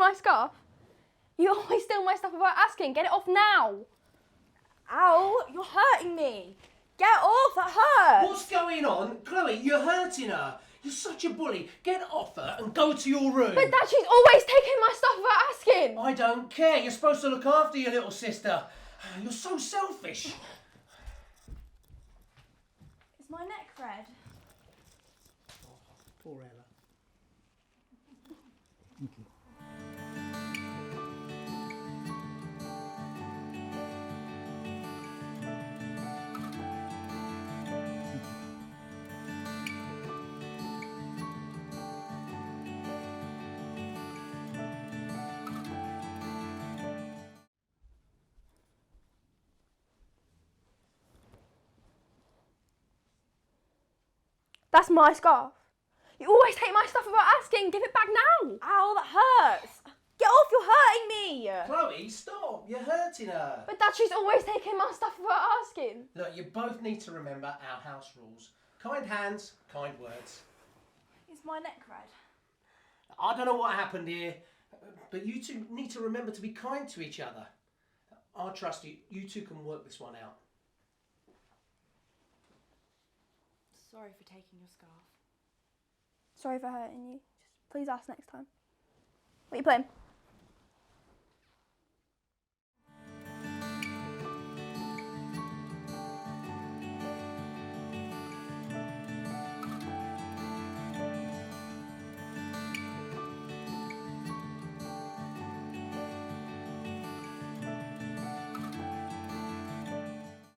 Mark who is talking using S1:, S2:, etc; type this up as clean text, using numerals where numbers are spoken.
S1: my scarf? You always steal my stuff without asking. Get it off now.
S2: Ow, you're hurting me. Get off, that hurts.
S3: What's going on? Chloe, you're hurting her. You're such a bully. Get off her and go to your room.
S1: But Dad, she's always taking my stuff without asking.
S3: I don't care. You're supposed to look after your little sister. You're so selfish.
S2: Is my neck red?
S3: Oh, poor Ella.
S1: That's my scarf. You always take my stuff without asking. Give it back now.
S2: Ow, that hurts. Get off, you're hurting me.
S3: Chloe, stop. You're hurting her.
S1: But Dad, she's always taking my stuff without asking.
S3: Look, you both need to remember our house rules. Kind hands, kind words.
S2: Is my neck red?
S3: I don't know what happened here, but you two need to remember to be kind to each other. I trust you. You two can work this one out.
S2: Sorry for taking your scarf.
S1: Sorry for hurting you. Just please ask next time. What are you playing?